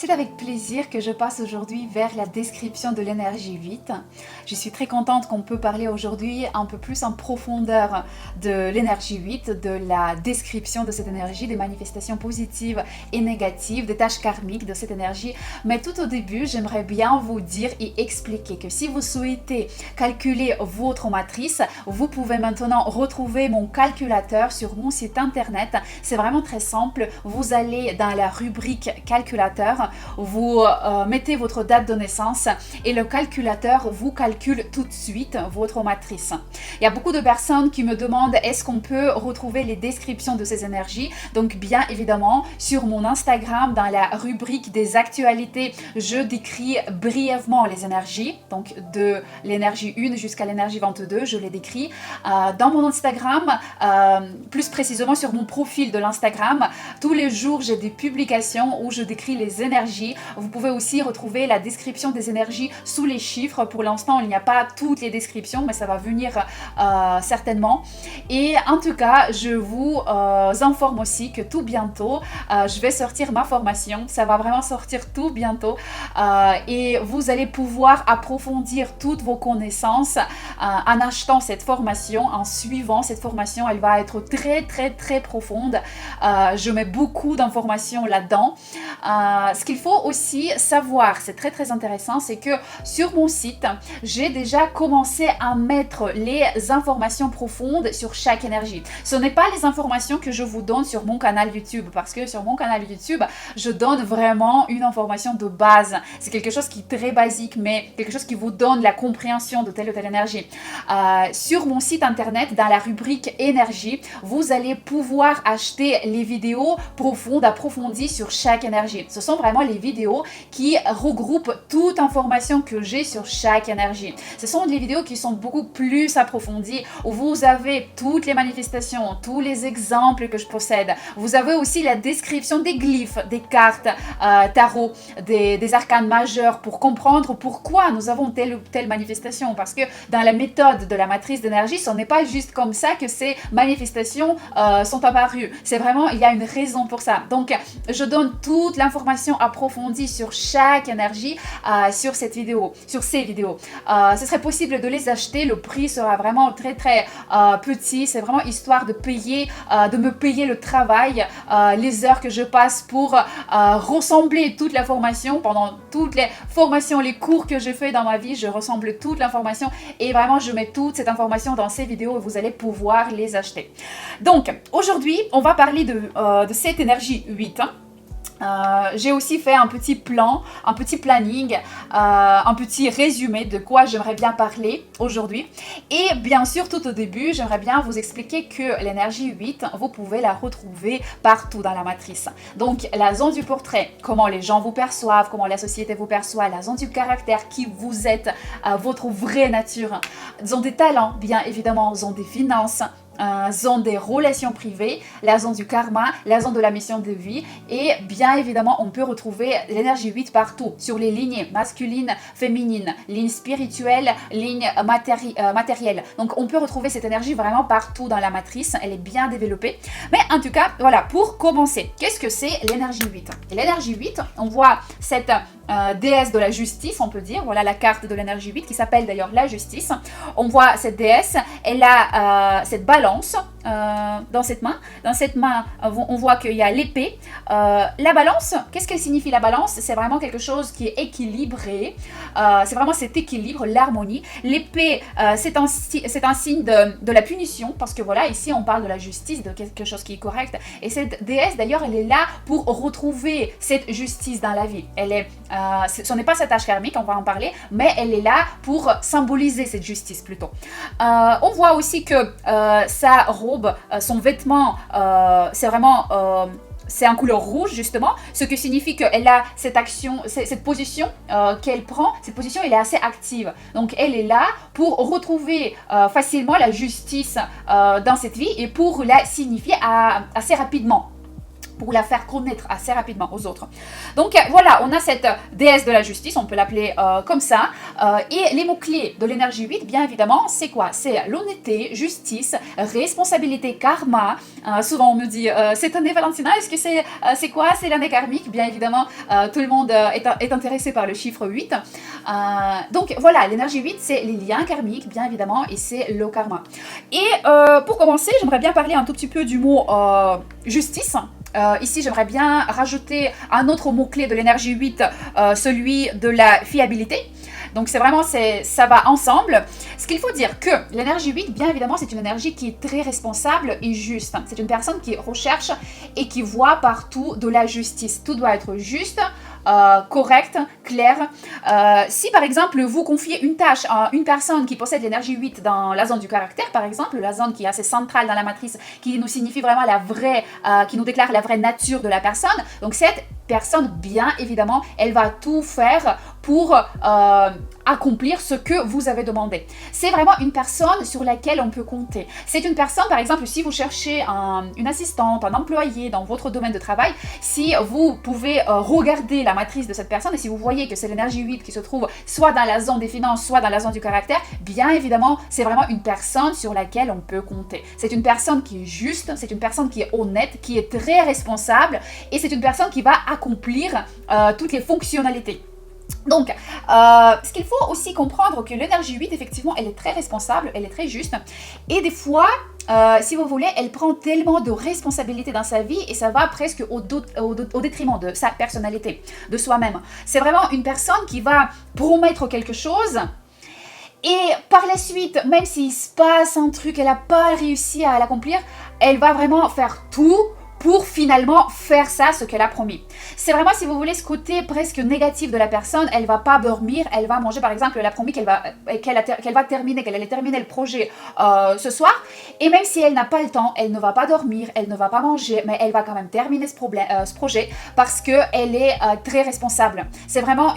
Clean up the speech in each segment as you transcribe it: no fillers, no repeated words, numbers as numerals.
C'est avec plaisir que je passe aujourd'hui vers la description de l'énergie 8. Je suis très contente qu'on peut parler aujourd'hui un peu plus en profondeur de l'énergie 8, de la description de cette énergie, des manifestations positives et négatives, des tâches karmiques de cette énergie. Mais tout au début, j'aimerais bien vous dire et expliquer que si vous souhaitez calculer votre matrice, vous pouvez maintenant retrouver mon calculateur sur mon site internet. C'est vraiment très simple. Vous allez dans la rubrique calculateur, vous mettez votre date de naissance et le calculateur vous calcule tout de suite votre matrice. Il y a beaucoup de personnes qui me demandent est-ce qu'on peut retrouver les descriptions de ces énergies. Donc bien évidemment, sur mon Instagram, dans la rubrique des actualités, je décris brièvement les énergies. Donc de l'énergie 1 jusqu'à l'énergie 22, je les décris. Dans mon Instagram, plus précisément sur mon profil de l'Instagram, tous les jours j'ai des publications où je décris les énergies. Vous pouvez aussi retrouver la description des énergies sous les chiffres. Pour l'instant, il n'y a pas toutes les descriptions, mais ça va venir certainement. Et en tout cas, je vous informe aussi que tout bientôt, je vais sortir ma formation. Ça va vraiment sortir tout bientôt. Et vous allez pouvoir approfondir toutes vos connaissances en achetant cette formation, en suivant cette formation. Elle va être très profonde. Je mets beaucoup d'informations là-dedans. Ce qu'il faut aussi savoir, c'est très intéressant, c'est que sur mon site, j'ai déjà commencé à mettre les informations profondes sur chaque énergie. Ce n'est pas les informations que je vous donne sur mon canal YouTube, parce que sur mon canal YouTube, je donne vraiment une information de base. C'est quelque chose qui est très basique, mais quelque chose qui vous donne la compréhension de telle ou telle énergie. Sur mon site internet, dans la rubrique énergie, vous allez pouvoir acheter les vidéos profondes, approfondies sur chaque énergie. Ce sont vraiment les vidéos qui regroupent toute information que j'ai sur chaque énergie. Ce sont des vidéos qui sont beaucoup plus approfondies, où vous avez toutes les manifestations, tous les exemples que je possède. Vous avez aussi la description des glyphes, des cartes tarot, des arcanes majeurs pour comprendre pourquoi nous avons telle ou telle manifestation. Parce que dans la méthode de la matrice d'énergie, ce n'est pas juste comme ça que ces manifestations sont apparues. C'est vraiment, il y a une raison pour ça. Donc, je donne toute l'information approfondie sur chaque énergie sur cette vidéo, sur ces vidéos. Ce serait possible de les acheter. Le prix sera vraiment très petit. C'est vraiment histoire de me payer le travail, les heures que je passe pour ressembler toute la formation. Pendant toutes les formations, les cours que j'ai fait dans ma vie, je ressemble toute l'information et vraiment je mets toute cette information dans ces vidéos et vous allez pouvoir les acheter. Donc aujourd'hui, on va parler de cette énergie 8. J'ai aussi fait un petit plan, un petit planning, un petit résumé de quoi j'aimerais bien parler aujourd'hui. Et bien sûr, tout au début, j'aimerais bien vous expliquer que l'énergie 8, vous pouvez la retrouver partout dans la matrice. Donc, la zone du portrait, comment les gens vous perçoivent, comment la société vous perçoit, la zone du caractère, qui vous êtes, votre vraie nature, zone des talents, bien évidemment, zone des finances, zone des relations privées, la zone du karma, la zone de la mission de vie et bien évidemment on peut retrouver l'énergie 8 partout sur les lignes masculines, féminines, lignes spirituelles, lignes matérielles. Donc on peut retrouver cette énergie vraiment partout dans la matrice, elle est bien développée. Mais en tout cas, voilà, pour commencer, qu'est-ce que c'est l'énergie 8? Et l'énergie 8, on voit cette déesse de la justice, on peut dire, voilà la carte de l'énergie 8 qui s'appelle d'ailleurs la justice. On voit cette déesse, elle a cette balance dans cette main. Dans cette main, on voit qu'il y a l'épée. La balance, qu'est-ce qu'elle signifie la balance? C'est vraiment quelque chose qui est équilibré. C'est vraiment cet équilibre, l'harmonie. L'épée, c'est un signe de la punition parce que voilà, ici on parle de la justice, de quelque chose qui est correct. Et cette déesse d'ailleurs, elle est là pour retrouver cette justice dans la vie. Ce n'est pas sa tâche karmique, on va en parler, mais elle est là pour symboliser cette justice plutôt. On voit aussi que sa robe, son vêtement, c'est vraiment c'est en couleur rouge justement, ce qui signifie qu'elle a cette action, cette position qu'elle prend, cette position elle est assez active. Donc elle est là pour retrouver facilement la justice dans cette vie et pour la signifier assez rapidement. pour la faire connaître assez rapidement aux autres. Donc voilà, on a cette déesse de la justice, on peut l'appeler comme ça. Et les mots-clés de l'énergie 8, bien évidemment, c'est quoi? C'est l'honnêteté, justice, responsabilité, karma. Souvent on me dit, cette année Valentina, est-ce que c'est quoi? C'est l'année karmique. Bien évidemment, tout le monde est intéressé par le chiffre 8. Donc voilà, l'énergie 8, c'est les liens karmiques, bien évidemment, et c'est le karma. Et pour commencer, j'aimerais bien parler un tout petit peu du mot justice. Ici, j'aimerais bien rajouter un autre mot-clé de l'énergie 8, celui de la fiabilité. Donc c'est vraiment, ça va ensemble. Ce qu'il faut dire que l'énergie 8, bien évidemment, c'est une énergie qui est très responsable et juste. C'est une personne qui recherche et qui voit partout de la justice. Tout doit être juste, correct, clair. Si par exemple vous confiez une tâche à une personne qui possède l'énergie 8 dans la zone du caractère, par exemple, la zone qui est assez centrale dans la matrice, qui nous signifie vraiment la vraie, qui nous déclare la vraie nature de la personne, donc cette personne, bien évidemment, elle va tout faire pour accomplir ce que vous avez demandé. C'est vraiment une personne sur laquelle on peut compter. C'est une personne, par exemple, si vous cherchez une assistante, un employé dans votre domaine de travail, si vous pouvez regarder la matrice de cette personne et si vous voyez que c'est l'énergie 8 qui se trouve soit dans la zone des finances, soit dans la zone du caractère, bien évidemment, c'est vraiment une personne sur laquelle on peut compter. C'est une personne qui est juste, c'est une personne qui est honnête, qui est très responsable et c'est une personne qui va accomplir toutes les fonctionnalités. Donc, ce qu'il faut aussi comprendre que l'énergie 8, effectivement, elle est très responsable, elle est très juste. Et des fois, si vous voulez, elle prend tellement de responsabilités dans sa vie et ça va presque au détriment de sa personnalité, de soi-même. C'est vraiment une personne qui va promettre quelque chose et par la suite, même s'il se passe un truc, elle n'a pas réussi à l'accomplir, elle va vraiment faire tout pour finalement faire ça, ce qu'elle a promis. C'est vraiment, si vous voulez, ce côté presque négatif de la personne. Elle va pas dormir, elle va manger, par exemple, elle a promis qu'elle allait terminer le projet ce soir. Et même si elle n'a pas le temps, elle ne va pas dormir, elle ne va pas manger, mais elle va quand même terminer ce projet parce qu'elle est très responsable. C'est vraiment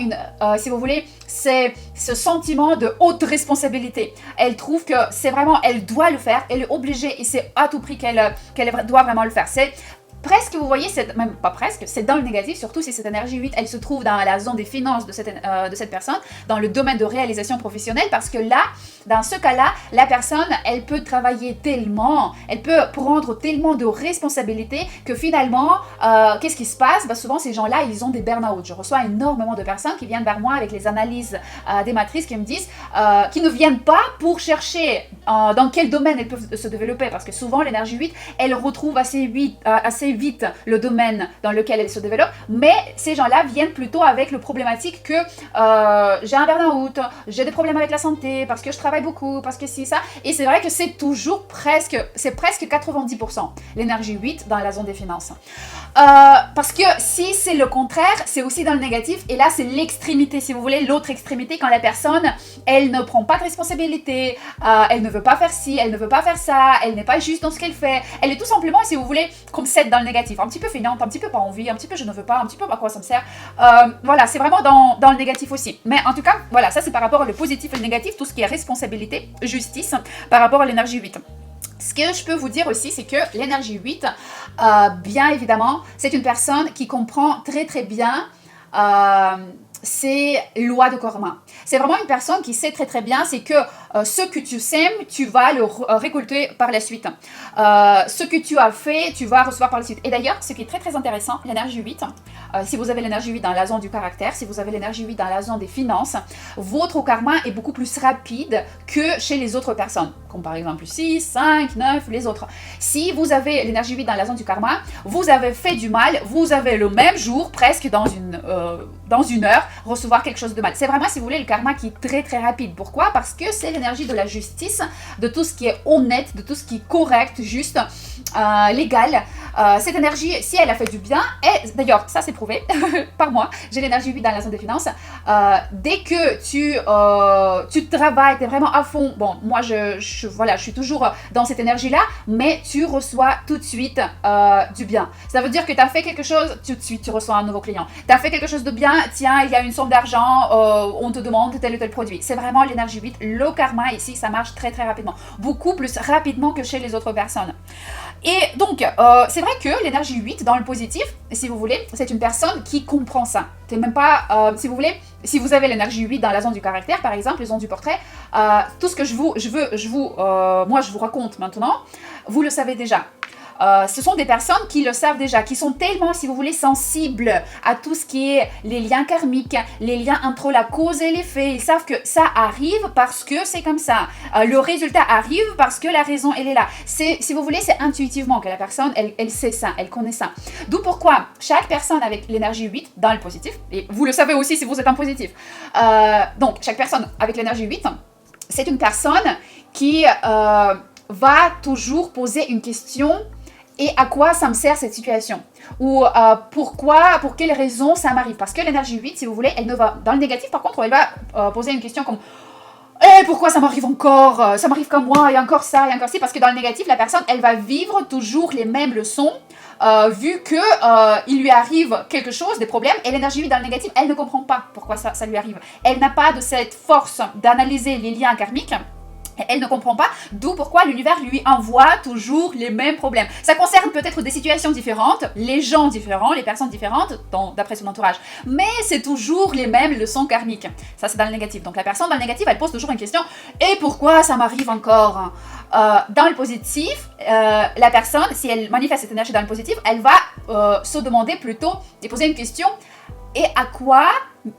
si vous voulez, c'est ce sentiment de haute responsabilité. Elle trouve que c'est vraiment, elle doit le faire, elle est obligée et c'est à tout prix qu'elle doit vraiment le faire. C'est presque, vous voyez, même pas presque, c'est dans le négatif, surtout si cette énergie 8, elle se trouve dans la zone des finances de cette personne, dans le domaine de réalisation professionnelle, parce que là, dans ce cas-là, la personne, elle peut travailler tellement, elle peut prendre tellement de responsabilités que finalement, qu'est-ce qui se passe? Souvent, ces gens-là, ils ont des burn-out. Je reçois énormément de personnes qui viennent vers moi avec les analyses des matrices qui me disent, qui ne viennent pas pour chercher dans quel domaine elles peuvent se développer, parce que souvent, l'énergie 8, elle retrouve assez vite le domaine dans lequel elle se développe, mais ces gens-là viennent plutôt avec le problématique que j'ai un burn-out, j'ai des problèmes avec la santé, parce que je travaille beaucoup, parce que ça, et c'est vrai que c'est presque 90% l'énergie 8 dans la zone des finances. Parce que si c'est le contraire, c'est aussi dans le négatif, et là c'est l'extrémité, si vous voulez, l'autre extrémité, quand la personne, elle ne prend pas de responsabilité, elle ne veut pas faire ci, elle ne veut pas faire ça, elle n'est pas juste dans ce qu'elle fait, elle est tout simplement, si vous voulez, comme cette dans le négatif, un petit peu feignante, un petit peu pas envie, un petit peu je ne veux pas, un petit peu à quoi ça me sert. Voilà, c'est vraiment dans le négatif aussi. Mais en tout cas, voilà, ça c'est par rapport au positif et le négatif, tout ce qui est responsabilité, justice, par rapport à l'énergie 8. Ce que je peux vous dire aussi, c'est que l'énergie 8, bien évidemment, c'est une personne qui comprend très très bien ces lois de karma. C'est vraiment une personne qui sait très très bien, c'est que ce que tu sèmes, tu vas le récolter par la suite. Ce que tu as fait, tu vas recevoir par la suite. Et d'ailleurs, ce qui est très très intéressant, l'énergie 8, si vous avez l'énergie 8 dans la zone du caractère, si vous avez l'énergie 8 dans la zone des finances, votre karma est beaucoup plus rapide que chez les autres personnes, comme par exemple 6, 5, 9, les autres. Si vous avez l'énergie 8 dans la zone du karma, vous avez fait du mal, vous avez le même jour, presque dans une heure, recevoir quelque chose de mal. C'est vraiment, si vous voulez, le karma qui est très très rapide. Pourquoi? Parce que c'est l'énergie de la justice, de tout ce qui est honnête, de tout ce qui est correct, juste, légal. Cette énergie, si elle a fait du bien, et d'ailleurs, ça c'est prouvé par moi, j'ai l'énergie 8 dans la zone des finances, dès que tu travailles, tu es vraiment à fond, bon, moi je suis toujours dans cette énergie-là, mais tu reçois tout de suite du bien. Ça veut dire que tu as fait quelque chose, tout de suite tu reçois un nouveau client. Tu as fait quelque chose de bien, tiens, il y a une somme d'argent, on te demande tel ou tel produit. C'est vraiment l'énergie 8. Le karma, ici, ça marche très très rapidement. Beaucoup plus rapidement que chez les autres personnes. Et donc, c'est vrai que l'énergie 8 dans le positif, si vous voulez, c'est une personne qui comprend ça. C'est même pas, si vous voulez, si vous avez l'énergie 8 dans la zone du caractère, par exemple, la zone du portrait, tout ce que moi je vous raconte maintenant, vous le savez déjà. Ce sont des personnes qui le savent déjà, qui sont tellement, si vous voulez, sensibles à tout ce qui est les liens karmiques, les liens entre la cause et l'effet. Ils savent que ça arrive parce que c'est comme ça. Le résultat arrive parce que la raison, elle est là. Si vous voulez, c'est intuitivement que la personne, elle sait ça, elle connaît ça. D'où pourquoi chaque personne avec l'énergie 8 dans le positif, et vous le savez aussi si vous êtes en positif, donc chaque personne avec l'énergie 8, c'est une personne qui va toujours poser une question. Et à quoi ça me sert cette situation? Ou pour quelles raisons ça m'arrive? Parce que l'énergie 8, si vous voulez, elle ne va... Dans le négatif, par contre, elle va poser une question comme pourquoi ça m'arrive encore? Ça m'arrive comme moi, et encore ça, et encore ci. Parce que dans le négatif, la personne, elle va vivre toujours les mêmes leçons, vu que il lui arrive quelque chose, des problèmes, et l'énergie 8 dans le négatif, elle ne comprend pas pourquoi ça lui arrive. Elle n'a pas de cette force d'analyser les liens karmiques. Elle ne comprend pas, d'où pourquoi l'univers lui envoie toujours les mêmes problèmes. Ça concerne peut-être des situations différentes, les gens différents, les personnes différentes, d'après son entourage. Mais c'est toujours les mêmes leçons karmiques. Ça, c'est dans le négatif. Donc la personne dans le négatif, elle pose toujours une question. Et pourquoi ça m'arrive encore? Dans le positif, la personne, si elle manifeste cette énergie dans le positif, elle va se demander plutôt et poser une question. Et à quoi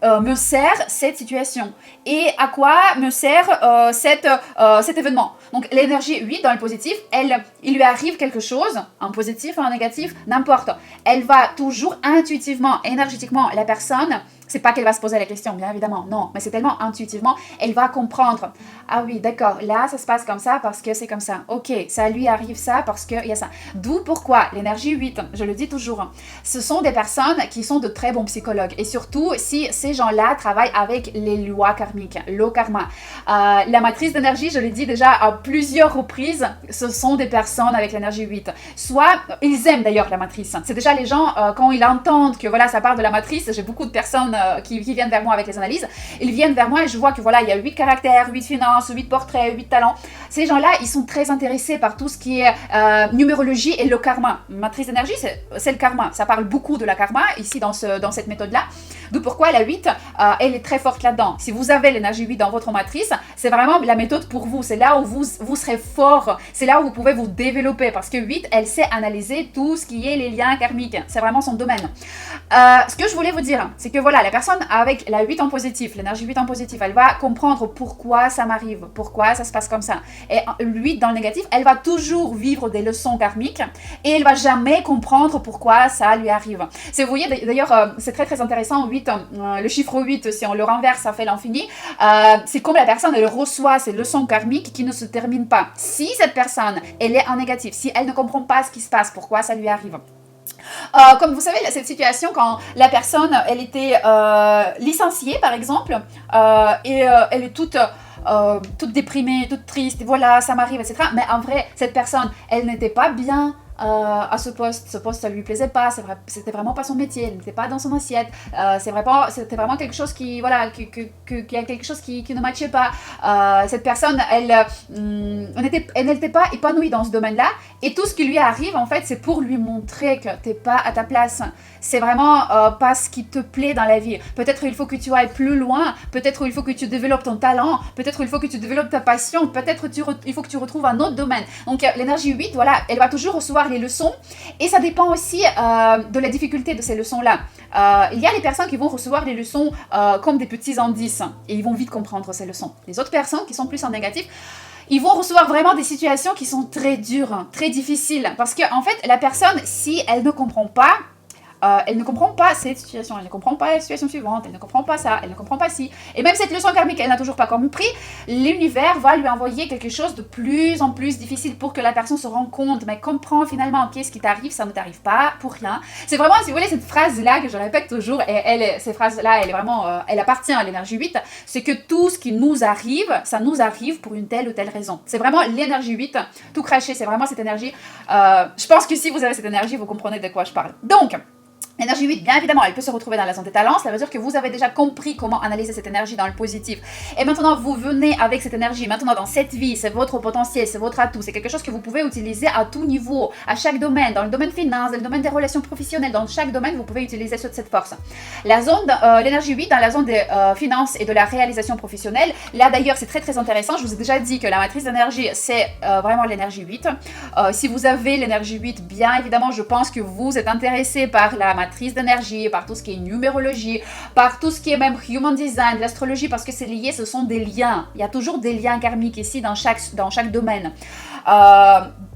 me sert cette situation? Et à quoi me sert cet événement? Donc l'énergie 8 dans le positif, il lui arrive quelque chose, en positif, en négatif, n'importe. Elle va toujours intuitivement, énergétiquement, la personne, c'est pas qu'elle va se poser la question, bien évidemment, non, mais c'est tellement intuitivement, elle va comprendre. Ah oui, d'accord, là ça se passe comme ça parce que c'est comme ça. Ok, ça lui arrive ça parce qu'il y a ça. D'où pourquoi l'énergie 8, je le dis toujours, ce sont des personnes qui sont de très bons psychologues. Et surtout, si ces gens-là travaillent avec les lois karmiques, le karma. La matrice d'énergie, je l'ai dit déjà à plusieurs reprises, ce sont des personnes avec l'énergie 8. Soit, ils aiment d'ailleurs la matrice. C'est déjà les gens, quand ils entendent que voilà, ça parle de la matrice, j'ai beaucoup de personnes qui viennent vers moi avec les analyses, ils viennent vers moi et je vois que voilà, il y a 8 caractères, 8 finances, 8 portraits, 8 talents. Ces gens-là, ils sont très intéressés par tout ce qui est numérologie et le karma. Matrice d'énergie, c'est le karma. Ça parle beaucoup de la karma ici dans cette méthode-là. D'où pourquoi la 8, elle est très forte là-dedans. Si vous avez l'énergie 8 dans votre matrice, c'est vraiment la méthode pour vous. C'est là où vous serez fort. C'est là où vous pouvez vous développer. Parce que 8, elle sait analyser tout ce qui est les liens karmiques. C'est vraiment son domaine. Ce que je voulais vous dire, c'est que voilà, la personne avec la 8 en positif, l'énergie 8 en positif, elle va comprendre pourquoi ça m'arrive, pourquoi ça se passe comme ça. Et 8 dans le négatif, elle va toujours vivre des leçons karmiques et elle va jamais comprendre pourquoi ça lui arrive. Vous voyez, d'ailleurs, c'est très très intéressant, 8, le chiffre 8, si on le renverse, ça fait l'infini. C'est comme la personne, elle reçoit ces leçons karmiques qui ne se terminent pas. Si cette personne, elle est en négatif, si elle ne comprend pas ce qui se passe, pourquoi ça lui arrive. Comme vous savez, cette situation, quand la personne, elle était licenciée, par exemple, et elle est toute déprimée, toute triste, et voilà, ça m'arrive, etc. Mais en vrai, cette personne, elle n'était pas bien à ce poste, ça lui plaisait pas, c'était vraiment pas son métier, elle n'était pas dans son assiette, c'était vraiment quelque chose qui, voilà, qu'il y a quelque chose qui ne matchait pas. Cette personne, elle n'était pas épanouie dans ce domaine-là, et tout ce qui lui arrive, en fait, c'est pour lui montrer que t'es pas à ta place. C'est vraiment pas ce qui te plaît dans la vie. Peut-être il faut que tu ailles plus loin, peut-être il faut que tu développes ton talent, peut-être il faut que tu développes ta passion, peut-être il faut que tu retrouves un autre domaine. Donc l'énergie 8, voilà, elle va toujours recevoir les leçons, et ça dépend aussi de la difficulté de ces leçons-là. Il y a les personnes qui vont recevoir les leçons comme des petits indices, et ils vont vite comprendre ces leçons. Les autres personnes qui sont plus en négatif, ils vont recevoir vraiment des situations qui sont très dures, très difficiles, parce que en fait, la personne, si elle ne comprend pas, elle ne comprend pas cette situation, elle ne comprend pas la situation suivante, elle ne comprend pas ça, elle ne comprend pas ci. Et même cette leçon karmique, elle n'a toujours pas compris, l'univers va lui envoyer quelque chose de plus en plus difficile pour que la personne se rende compte, mais comprend finalement, ok, ce qui t'arrive, ça ne t'arrive pas pour rien. C'est vraiment, si vous voulez, cette phrase-là que je répète toujours, et cette phrase-là, elle est vraiment, elle appartient à l'énergie 8, c'est que tout ce qui nous arrive, ça nous arrive pour une telle ou telle raison. C'est vraiment l'énergie 8, tout craché, c'est vraiment cette énergie. Je pense que si vous avez cette énergie, vous comprenez de quoi je parle. Donc, L'énergie 8, bien évidemment, elle peut se retrouver dans la zone des talents. Cela veut dire que vous avez déjà compris comment analyser cette énergie dans le positif. Et maintenant, vous venez avec cette énergie. Maintenant, dans cette vie, c'est votre potentiel, c'est votre atout. C'est quelque chose que vous pouvez utiliser à tout niveau, à chaque domaine. Dans le domaine finance, dans le domaine des relations professionnelles, dans chaque domaine, vous pouvez utiliser cette force. La zone, l'énergie 8, dans la zone des finances et de la réalisation professionnelle. Là, d'ailleurs, c'est très, très intéressant. Je vous ai déjà dit que la matrice d'énergie, c'est vraiment l'énergie 8. Si vous avez l'énergie 8, bien évidemment, je pense que vous êtes intéressé par la matrice d'énergie, par tout ce qui est numérologie, par tout ce qui est même human design, l'astrologie, parce que c'est lié, ce sont des liens. Il y a toujours des liens karmiques ici dans chaque domaine.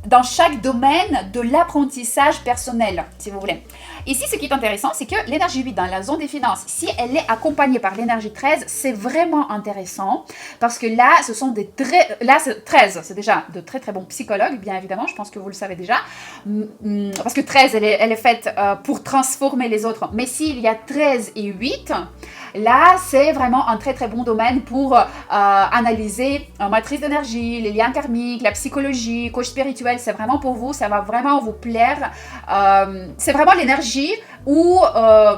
Dans chaque domaine de l'apprentissage personnel, si vous voulez. Ici, ce qui est intéressant, c'est que l'énergie 8 dans la zone des finances, si elle est accompagnée par l'énergie 13, c'est vraiment intéressant parce que là, ce sont des 13, c'est déjà de très très bons psychologues, bien évidemment, je pense que vous le savez déjà, parce que 13, elle est faite pour transformer les autres. Mais s'il y a 13 et 8, là, c'est vraiment un très très bon domaine pour analyser une matrice d'énergie, les liens karmiques, la psychologie, coach spirituel. C'est vraiment pour vous, ça va vraiment vous plaire. C'est vraiment l'énergie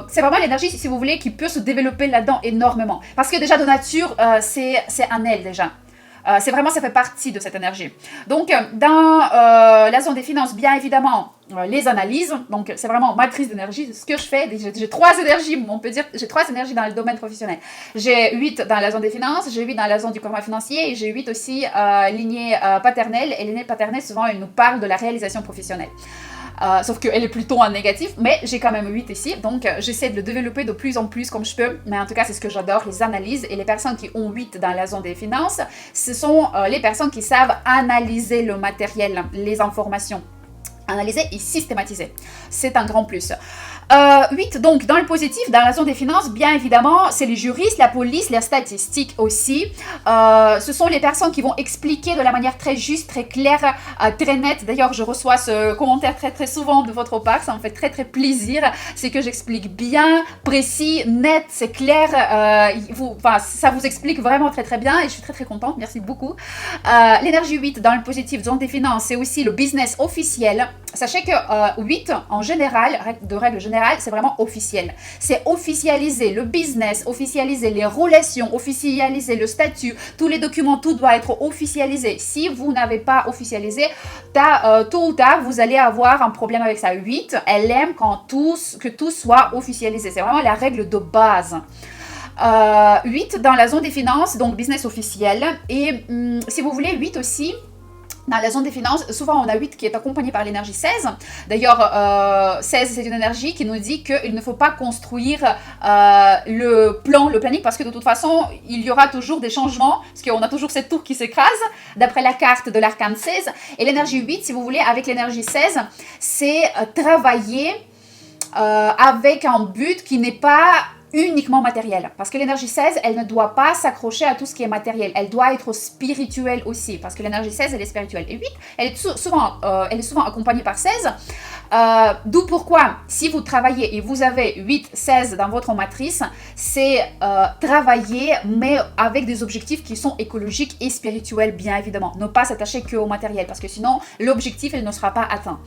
c'est vraiment l'énergie, si vous voulez, qui peut se développer là-dedans énormément. Parce que déjà de nature, c'est un elle déjà. C'est vraiment, ça fait partie de cette énergie. Donc, dans la zone des finances, bien évidemment, les analyses. Donc, c'est vraiment matrice d'énergie. C'est ce que je fais. J'ai 3 énergies, on peut dire. J'ai 3 énergies dans le domaine professionnel. J'ai 8 dans la zone des finances, j'ai 8 dans la zone du karma financier et j'ai 8 aussi lignée paternelle. Et lignée paternelle, souvent, elle nous parle de la réalisation professionnelle. Sauf qu'elle est plutôt en négatif, mais j'ai quand même 8 ici, donc j'essaie de le développer de plus en plus comme je peux, mais en tout cas c'est ce que j'adore, les analyses, et les personnes qui ont 8 dans la zone des finances, ce sont les personnes qui savent analyser le matériel, les informations, analyser et systématiser, c'est un grand plus. 8, donc dans le positif, dans la zone des finances, bien évidemment, c'est les juristes, la police, les statistiques aussi. Ce sont les personnes qui vont expliquer de la manière très juste, très claire, très nette. D'ailleurs, je reçois ce commentaire très très souvent de votre part, ça me fait très très plaisir. C'est que j'explique bien, précis, net, c'est clair. Ça vous explique vraiment très très bien et je suis très très contente, merci beaucoup. L'énergie 8 dans le positif, zone des finances, c'est aussi le business officiel. Sachez que 8, en général, de règle générale, c'est vraiment officiel. C'est officialiser le business, officialiser les relations, officialiser le statut, tous les documents, tout doit être officialisé. Si vous n'avez pas officialisé, tôt ou tard, vous allez avoir un problème avec ça. 8, elle aime que tout soit officialisé. C'est vraiment la règle de base. 8 dans la zone des finances, donc business officiel. Et si vous voulez, 8 aussi, dans la zone des finances, souvent on a 8 qui est accompagné par l'énergie 16. D'ailleurs, 16 c'est une énergie qui nous dit qu'il ne faut pas construire le planning parce que de toute façon, il y aura toujours des changements, parce qu'on a toujours cette tour qui s'écrase, d'après la carte de l'arcane 16. Et l'énergie 8, si vous voulez, avec l'énergie 16, c'est travailler avec un but qui n'est pas uniquement matériel. Parce que l'énergie 16, elle ne doit pas s'accrocher à tout ce qui est matériel. Elle doit être spirituelle aussi. Parce que l'énergie 16, elle est spirituelle. Et 8, elle est souvent accompagnée par 16. D'où pourquoi, si vous travaillez et vous avez 8, 16 dans votre matrice, c'est travailler, mais avec des objectifs qui sont écologiques et spirituels, bien évidemment. Ne pas s'attacher qu'au matériel. Parce que sinon, l'objectif, il ne sera pas atteint.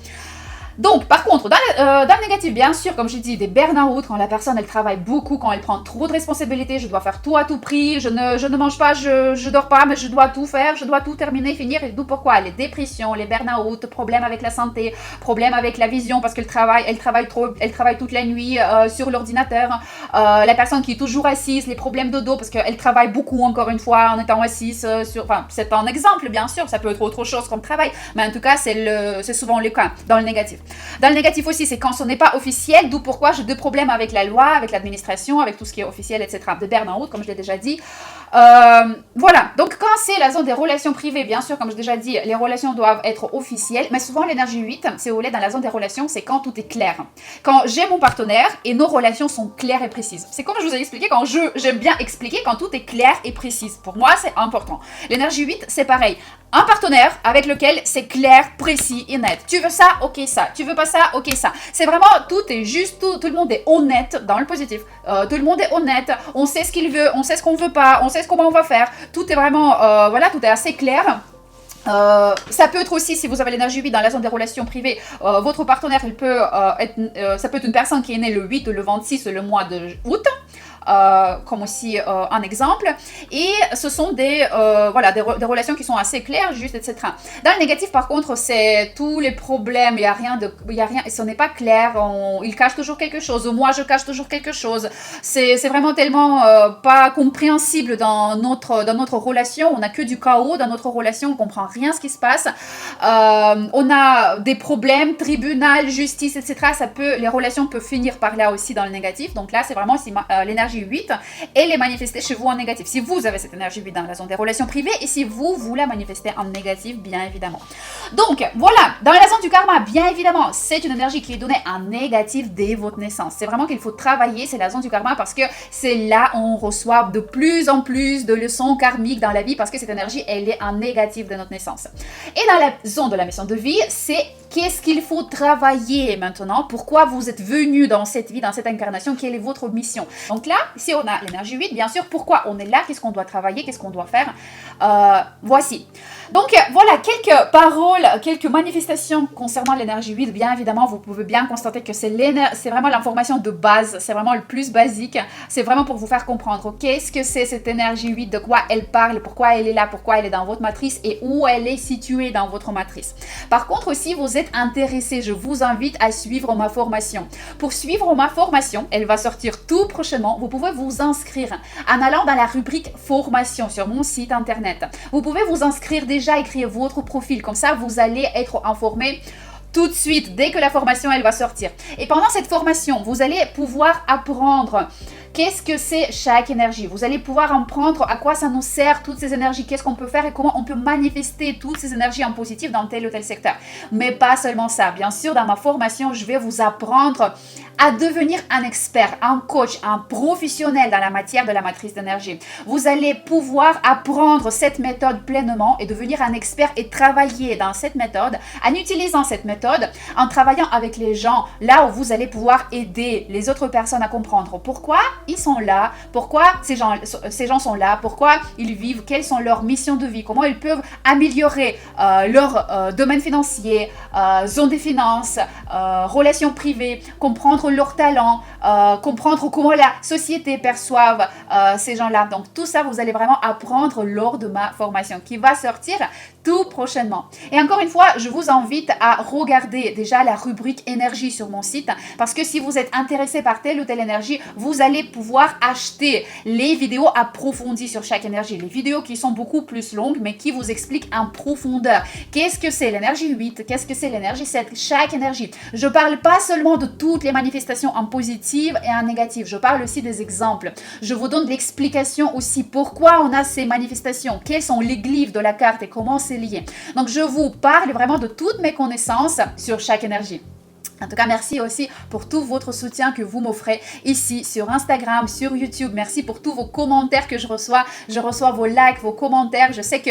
Donc, par contre, dans le négatif, bien sûr, comme j'ai dit, des burn-out, quand la personne, elle travaille beaucoup, quand elle prend trop de responsabilités, je dois faire tout à tout prix, je ne mange pas, je dors pas, mais je dois tout faire, je dois tout terminer, finir, et d'où pourquoi les dépressions, les burn-out, problèmes avec la santé, problèmes avec la vision, parce qu'elle travaille trop, elle travaille toute la nuit sur l'ordinateur, la personne qui est toujours assise, les problèmes de dos, parce qu'elle travaille beaucoup, encore une fois, en étant assise enfin, c'est un exemple, bien sûr, ça peut être autre chose comme travail, mais en tout cas, c'est souvent le cas, dans le négatif. Dans le négatif aussi, c'est quand ce n'est pas officiel, d'où pourquoi j'ai deux problèmes avec la loi, avec l'administration, avec tout ce qui est officiel, etc. De burn-out, comme je l'ai déjà dit. Voilà, donc quand c'est la zone des relations privées, bien sûr, comme j'ai déjà dit, les relations doivent être officielles, mais souvent l'énergie 8, si vous voulez, dans la zone des relations, c'est quand tout est clair. Quand j'ai mon partenaire et nos relations sont claires et précises. C'est comme je vous ai expliqué, quand j'aime bien expliquer quand tout est clair et précis. Pour moi, c'est important. L'énergie 8, c'est pareil. Un partenaire avec lequel c'est clair, précis et net. Tu veux ça, ok ça. Tu veux pas ça, ok ça. C'est vraiment, tout est juste, tout le monde est honnête dans le positif. Tout le monde est honnête, on sait ce qu'il veut, on sait ce qu'on veut pas, on sait comment on va faire. Tout est vraiment, voilà, tout est assez clair. Ça peut être aussi, si vous avez l'énergie 8 dans la zone des relations privées, votre partenaire, il peut, ça peut être une personne qui est née le 8 ou le 26 le mois de août. Comme aussi un exemple, et ce sont voilà, des relations qui sont assez claires, juste, etc. Dans le négatif, par contre, c'est tous les problèmes, il y a rien, ce n'est pas clair, il cache toujours quelque chose, moi je cache toujours quelque chose, c'est vraiment tellement pas compréhensible dans notre relation, on n'a que du chaos dans notre relation, on comprend rien ce qui se passe, on a des problèmes, tribunal, justice, etc. Les relations peuvent finir par là aussi dans le négatif, donc là c'est vraiment l'énergie 8 et les manifester chez vous en négatif. Si vous avez cette énergie 8 dans la zone des relations privées et si vous la manifestez en négatif, bien évidemment. Donc, voilà, dans la zone du karma, bien évidemment, c'est une énergie qui est donnée en négatif dès votre naissance. C'est vraiment qu'il faut travailler, c'est la zone du karma parce que c'est là où on reçoit de plus en plus de leçons karmiques dans la vie parce que cette énergie, elle est en négatif de notre naissance. Et dans la zone de la mission de vie, c'est qu'est-ce qu'il faut travailler maintenant? Pourquoi vous êtes venu dans cette vie, dans cette incarnation? Quelle est votre mission? Donc là, si on a l'énergie 8, bien sûr, pourquoi on est là? Qu'est-ce qu'on doit travailler? Qu'est-ce qu'on doit faire? Voici. Donc voilà, quelques paroles, quelques manifestations concernant l'énergie 8. Bien évidemment, vous pouvez bien constater que c'est vraiment l'information de base, c'est vraiment le plus basique. C'est vraiment pour vous faire comprendre qu'est-ce que c'est cette énergie 8, de quoi elle parle, pourquoi elle est là, pourquoi elle est dans votre matrice et où elle est située dans votre matrice. Par contre, si vous êtes intéressé, je vous invite à suivre ma formation. Pour suivre ma formation, elle va sortir tout prochainement. Vous pouvez vous inscrire en allant dans la rubrique formation sur mon site internet. Vous pouvez vous inscrire déjà, écrire votre profil. Comme ça, vous allez être informé tout de suite, dès que la formation, elle va sortir. Et pendant cette formation, vous allez pouvoir apprendre qu'est-ce que c'est chaque énergie. Vous allez pouvoir en prendre, à quoi ça nous sert, toutes ces énergies, qu'est-ce qu'on peut faire et comment on peut manifester toutes ces énergies en positif dans tel ou tel secteur. Mais pas seulement ça. Bien sûr, dans ma formation, je vais vous apprendre à devenir un expert, un coach, un professionnel dans la matière de la matrice d'énergie. Vous allez pouvoir apprendre cette méthode pleinement et devenir un expert et travailler dans cette méthode, en utilisant cette méthode, en travaillant avec les gens, là où vous allez pouvoir aider les autres personnes à comprendre pourquoi ils sont là, pourquoi ces gens sont là, pourquoi ils vivent, quelles sont leurs missions de vie, comment ils peuvent améliorer leur domaine financier, zone des finances, relations privées, comprendre leurs talents, comprendre comment la société perçoit ces gens-là. Donc tout ça, vous allez vraiment apprendre lors de ma formation qui va sortir tout prochainement. Et encore une fois, je vous invite à regarder déjà la rubrique énergie sur mon site parce que si vous êtes intéressé par telle ou telle énergie, vous allez pouvoir acheter les vidéos approfondies sur chaque énergie. Les vidéos qui sont beaucoup plus longues mais qui vous expliquent en profondeur. Qu'est-ce que c'est l'énergie 8? Qu'est-ce que c'est l'énergie 7? Chaque énergie. Je parle pas seulement de toutes les manifestations en positive et en négative. Je parle aussi des exemples. Je vous donne l'explication aussi pourquoi on a ces manifestations, quels sont les glyphes de la carte et comment c'est lié. Donc, je vous parle vraiment de toutes mes connaissances sur chaque énergie. En tout cas, merci aussi pour tout votre soutien que vous m'offrez ici sur Instagram, sur YouTube. Merci pour tous vos commentaires que je reçois. Je reçois vos likes, vos commentaires. Je sais que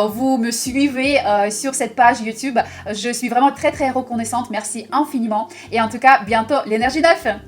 vous me suivez sur cette page YouTube. Je suis vraiment très, très reconnaissante. Merci infiniment. Et en tout cas, bientôt l'énergie 9.